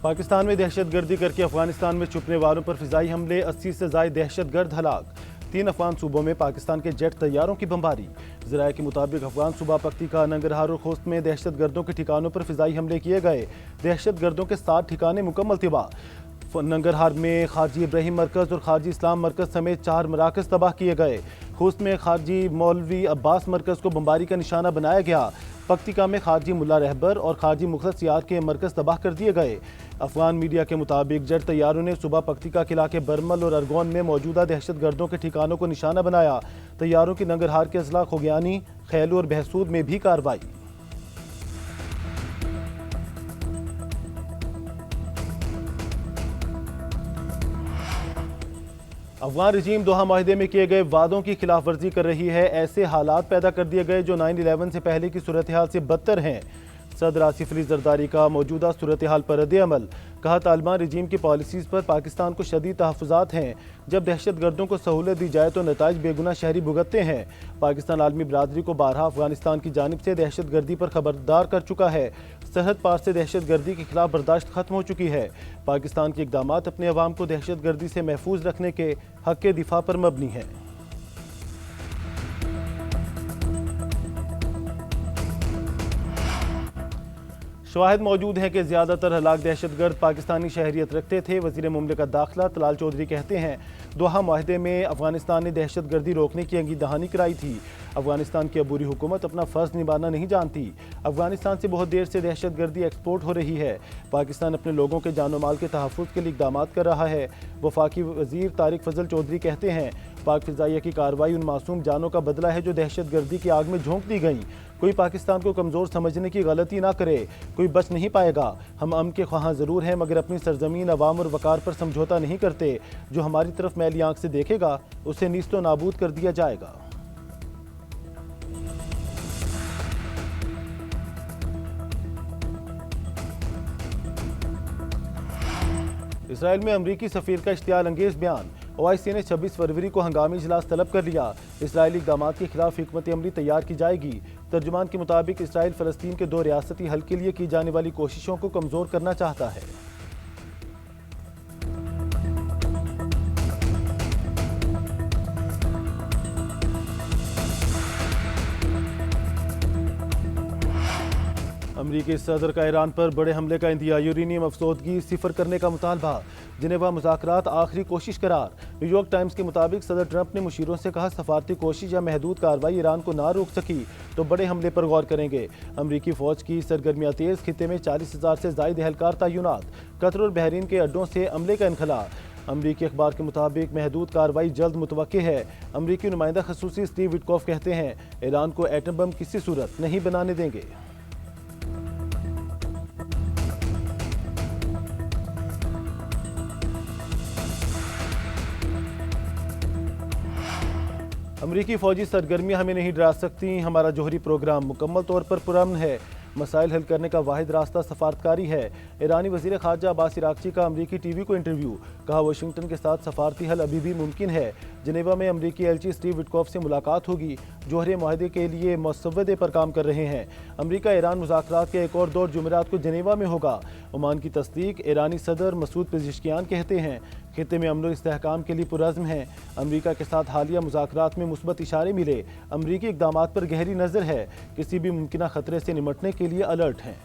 पाकिस्तान में दहशतगर्दी करके अफगानिस्तान में छुपने वालों पर फिजाई हमले, 80 से ज़ायद दहशतगर्द हलाक। 3 अफगान सूबों में पाकिस्तान के जेट तैयारों की बमबारी। ज़राए के मुताबिक अफगान सूबा पख्तिका, नंगरहार और खोस्त में दहशतगर्दों के ठिकानों पर फिजाई हमले किए गए। दहशतगर्दों के 7 ठिकाने मुकम्मल तबाह। नंगरहार में खारजी इब्राहिम मरकज़ और खारजी इस्लाम मरकज़ समेत 4 मराकज़ तबाह किए गए। खोस्त में खारजी मौलवी अब्बास मरकज़ को बमबारी का निशाना बनाया गया। पख्तिका में खारजी मुल्ला रहबर और खारजी मुखलसियार के मरकज़ तबाह कर दिए गए। अफगान मीडिया के मुताबिक जेट तैयारों ने सुबह पख्तिका के इलाके बरमल और अरगोन में मौजूदा दहशतगर्दों के ठिकानों को निशाना बनाया। तैयारों की नंगरहार के अजला खोगियानी, खैलू और बहसूद में भी कार्रवाई। अफगान रजीम दोहा माहिदे में किए गए वादों की खिलाफ वर्जी कर रही है। ऐसे हालात पैदा कर दिए गए जो 9/11 से पहले की सूरत हाल से बदतर हैं। सदर आसिफ अली जरदारी का मौजूदा सूरत हाल पर रद्द अमल। कहा, तालिबान रजीम की पॉलिसीज़ पर पाकिस्तान को शदीद तहफ़्फ़ुज़ात हैं। जब दहशतगर्दों को सहूलत दी जाए तो नताइज बेगुना शहरी भुगतते हैं। पाकिस्तान आलमी बरादरी को बारहा अफगानिस्तान की जानिब से दहशतगर्दी पर खबरदार कर चुका है। सरहद पार से दहशतगर्दी के खिलाफ बर्दाश्त खत्म हो चुकी है। पाकिस्तान के इक़दाम अपने अवाम को दहशतगर्दी से महफूज रखने के हक़ के दिफा पर मबनी है। शवाहिद मौजूद हैं कि ज़्यादातर हलाक दहशतगर्द पाकिस्तानी शहरियत रखते थे। वज़ीर मुमलिकत दाखिला तलाल चौधरी कहते हैं, दोहा माहिदे में अफगानिस्तान ने दहशतगर्दी रोकने की अंगी दहानी कराई थी। अफगानिस्तान की अबूरी हुकूमत अपना फ़र्ज़ निभाना नहीं जानती। अफगानिस्तान से बहुत देर से दहशतगर्दी एक्सपोर्ट हो रही है। पाकिस्तान अपने लोगों के जान माल के तहफ़्फ़ुज़ के लिए इक़दाम कर रहा है। वफाकी वज़ीर तारिक फजल चौधरी कहते हैं, पाक फ़िज़ाइया की कार्रवाई उन मासूम जानों का बदला है जो दहशतगर्दी की आग में झोंक दी गई। कोई पाकिस्तान को कमज़ोर समझने की गलती ना करे, कोई बच नहीं पाएगा। हम अमन के ख्वाह ज़रूर हैं मगर अपनी सरजमीन, अवाम और वक़ार पर समझौता नहीं करते। जो हमारी तरफ मैली आंख से देखेगा उसे नीस्तो नाबूद कर दिया जाएगा। इसराइल में अमरीकी सफ़ीर का इश्तियाल अंगेज़ बयान। OIC ने 26 फरवरी को हंगामी इजलास तलब कर लिया। इसराइली इक़दाम के खिलाफ हिकमत अमली तैयार की जाएगी। तर्जुमान के मुताबिक इसराइल फ़लस्तीन के 2 रियासती हल के लिए की जाने वाली कोशिशों को कमज़ोर करना चाहता है। अमरीकी सदर का ईरान पर बड़े हमले का इंदिया। यूरेनियम अफसोदगी सिफर करने का मुतालबा। जिनेवा मुज़ाकरात आखिरी कोशिश करार। न्यूयॉर्क टाइम्स के मुताबिक सदर ट्रंप ने मुशीरों से कहा, सफारती कोशिश या महदूद कार्रवाई ईरान को ना रोक सकी तो बड़े हमले पर गौर करेंगे। अमरीकी फ़ौज की सरगर्मियाँ तेज़। खित्ते में 40,000 से ज़ायद एहलकार तैनात। कतर और बहरीन के अड्डों से अमले का इनखला। अमरीकी अखबार के मुताबिक महदूद कार्रवाई जल्द मुतवक्के है। अमरीकी नुमाइंदा खसूसी स्टीव विटकॉफ कहते हैं, ईरान को एटम बम किसी सूरत नहीं बनाने देंगे। अमरीकी फ़ौजी सरगर्मियाँ हमें नहीं डरा सकती। हमारा जोहरी प्रोग्राम मुकम्मल तौर पर पुरअमन है। मसाइल हल करने का वाहिद रास्ता सफारतकारी है। ईरानी वज़ीर ख़ारजा अब्बास इराक़ची का अमरीकी TV को इंटरव्यू। कहा, वाशिंगटन के साथ सफारती हल अभी भी मुमकिन है। जिनेवा में अमरीकी एलची स्टीव विटकॉफ से मुलाकात होगी। जोहरे माहदे के लिए मसवदे पर काम कर रहे हैं। अमरीका ईरान मुज़ाकरात के एक और दौर जुमेरात को जिनेवा में होगा। ओमान की तस्दीक। ईरानी सदर मसूद पेज़ेश्कियान कहते हैं, खित्ते में अमन और इस्तेहकाम के लिए पुरअज़्म हैं। अमरीका के साथ हालिया मुज़ाकरात में मुस्बत इशारे मिले। अमरीकी इक़दामात पर गहरी नज़र है। किसी भी मुमकिन ख़तरे से निमटने के लिए अलर्ट हैं।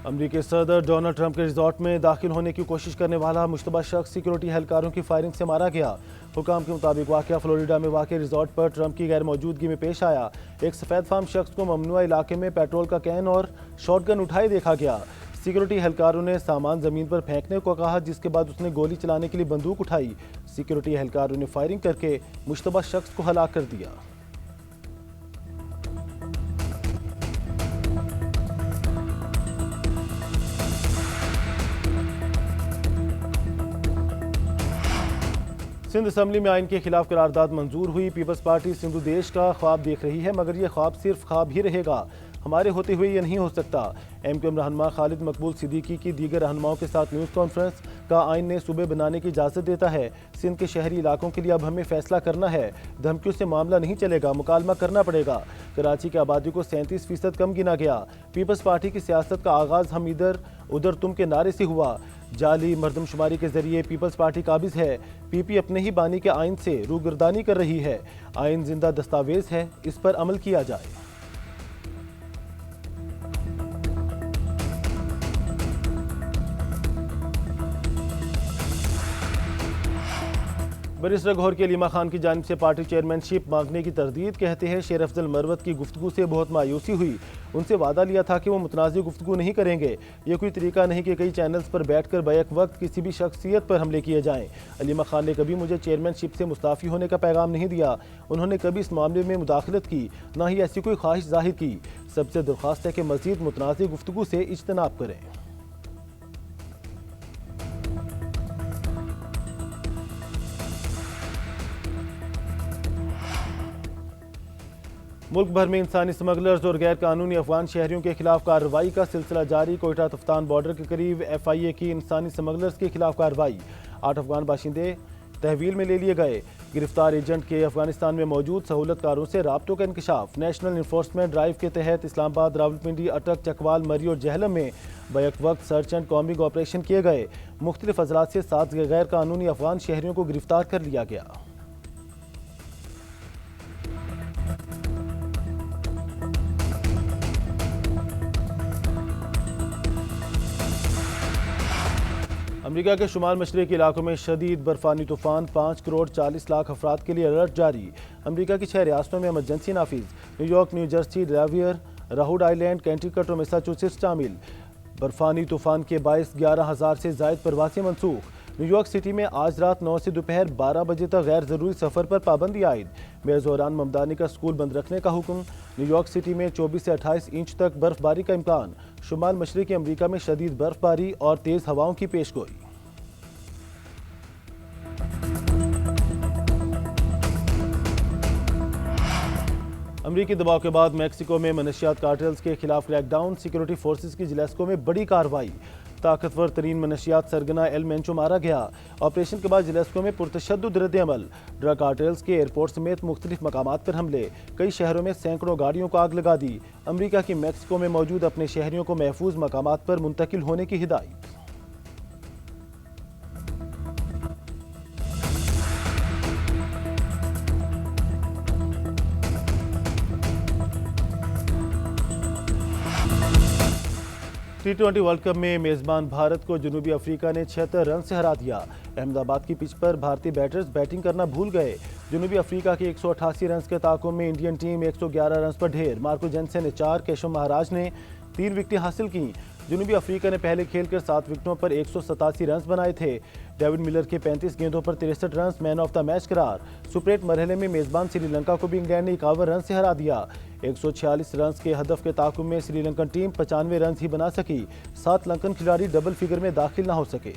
अमरीकी सदर डोनाल्ड ट्रंप के रिजॉर्ट में दाखिल होने की कोशिश करने वाला मुश्तबा शख्स सिक्योरिटी एहलकारों की फायरिंग से मारा गया। हुकाम के मुताबिक वाक़या फ्लोरिडा में वाक़ रिजॉर्ट पर ट्रंप की गैर मौजूदगी में पेश आया। एक सफ़ेद फार्म शख्स को ममनुआ इलाके में पेट्रोल का कैन और शॉटगन उठाए देखा गया। सिक्योरिटी एहलकारों ने सामान ज़मीन पर फेंकने को कहा, जिसके बाद उसने गोली चलाने के लिए बंदूक उठाई। सिक्योरिटी एहलकारों ने फायरिंग करके मुश्तबा शख्स को हलाक कर दिया। सिंध असम्बली में आइन के खिलाफ करारदाद मंजूर हुई। पीपल्स पार्टी सिंधु देश का ख्वाब देख रही है मगर यह ख्वाब सिर्फ ख्वाब ही रहेगा। हमारे होते हुए यह नहीं हो सकता। MQM रहनुमा खालिद मकबूल सिद्दीकी की दीगर रहनुमाओं के साथ न्यूज़ कॉन्फ्रेंस। का आइन ने सूबे बनाने की इजाज़त देता है। सिंध के शहरी इलाकों के लिए अब हमें फैसला करना है। धमकियों से मामला नहीं चलेगा, मुकालमा करना पड़ेगा। कराची की आबादी को 37% कम गिना गया। पीपल्स पार्टी की सियासत का आगाज़ हम इधर उधर तुम के नारे से हुआ। जाली मरदमशुमारी के जरिए पीपल्स पार्टी काबिज है। पीपी अपने ही बानी के आइन से रूगर्दानी कर रही है। आइन जिंदा दस्तावेज है, इस पर अमल किया जाए। बैरिस्टर गौहर की अलीमा खान की जानिब से पार्टी चेयरमैनशिप मांगने की तरदीद। कहते हैं शेर अफजल मरवत की गुफ्तगू से बहुत मायूसी हुई। उनसे वादा लिया था कि वो मुतनाज़ी गुफ्तगू नहीं करेंगे। ये कोई तरीका नहीं कि कई चैनल्स पर बैठकर बैक वक्त किसी भी शख्सियत पर हमले किए जाएं। अलीमा खान ने कभी मुझे चेयरमैनशिप से मुस्ताफ़ी होने का पैगाम नहीं दिया। उन्होंने कभी इस मामले में मुदाखलत की, ना ही ऐसी कोई ख्वाहिश जाहिर की। सबसे दरख्वास्त है कि मज़ीद मुतनाज़ी गुफ्तगू से इज्तनाब करें। मुल्क भर में इंसानी स्मगलर्स और गैर कानूनी अफगान शहरियों के खिलाफ कार्रवाई का सिलसिला जारी। कोयटा तफ्तान बॉर्डर के करीब FIA की इंसानी स्मगलर्स के खिलाफ कार्रवाई। 8 अफगान बाशिंदे तहवील में ले लिए गए। गिरफ्तार एजेंट के अफगानिस्तान में मौजूद सहूलतकारों से राब्तों का इंकशाफ। नेशनल इन्फोर्समेंट ड्राइव के तहत इस्लामाबाद, रावलपिंडी, अटक, चकवाल, मरी और जहलम में बैक वक्त सर्च एंड कॉम्बिंग ऑपरेशन किए गए। मुख्तलिफ अजलात से 7 गैर कानूनी अफगान शहरियों को गिरफ्तार कर लिया गया। अमेरिका के शुमाल मशरक़ी इलाकों में शदीद बर्फानी तूफान। 5 करोड़ 40 लाख अफराद के लिए अलर्ट जारी। अमेरिका की 6 रियासतों में इमरजेंसी नाफिज। New York, New Jersey, Delaware, Rhode Island, Connecticut और मैसाचुसेट्स शामिल। बर्फानी तूफान के बायस 11,000 से जायद परवासें मनसूख। न्यूयॉर्क सिटी में आज रात 9 से दोपहर 12 बजे तक गैर ज़रूरी सफ़र पर पाबंदी आयद। मेयर ज़ोहरान ममदानी का स्कूल बंद रखने का हुक्म। न्यूयॉर्क सिटी में 24 से 28 इंच तक बर्फबारी का इम्कान। शुमाल मशरक़ी अमेरिका में शदीद बर्फबारी और तेज़ हवाओं की पेशगोई। अमरीकी दबाव के बाद मैक्सिको में मनशियात कार्टेल्स के खिलाफ क्रैकडाउन। सिक्योरिटी फोर्सेस की जिलेस्को में बड़ी कार्रवाई। ताकतवर तरीन मनशियात सरगना एल मेंचो मारा गया। ऑपरेशन के बाद जिलेस्को में पुरतशद्दुद रद्द-ए-अमल। ड्रग कार्टेल्स के एयरपोर्ट समेत मुख्तलिफ मकामात पर हमले। कई शहरों में सैकड़ों गाड़ियों को आग लगा दी। अमरीका की मैक्सिको में मौजूद अपने शहरियों को महफूज मकामात पर मुंतकिल होने की हिदायत। T20 वर्ल्ड कप में मेज़बान भारत को जनूबी अफ्रीका ने 76 रन से हरा दिया। अहमदाबाद की पिच पर भारतीय बैटर्स बैटिंग करना भूल गए। जनूबी अफ्रीका के 188 रन के ताक़ुब में इंडियन टीम 111 रन पर ढेर। मार्को जेनसन ने 4, केशव महाराज ने 3 विकेटें हासिल की। जनूबी अफ्रीका ने पहले खेलकर 7 विकेटों पर 187 रन बनाए थे। डेविड मिलर के 35 गेंदों पर 63 run man of the match करार। सुपर 8 मरहले में मेज़बान श्रीलंका को भी इंग्लैंड ने 51 रन से हरा दिया। 146 रन के हदफ के ताक़ुब में श्रीलंकन टीम 95 रन ही बना सकी। 7 लंकन खिलाड़ी डबल फिगर में दाखिल न हो सके।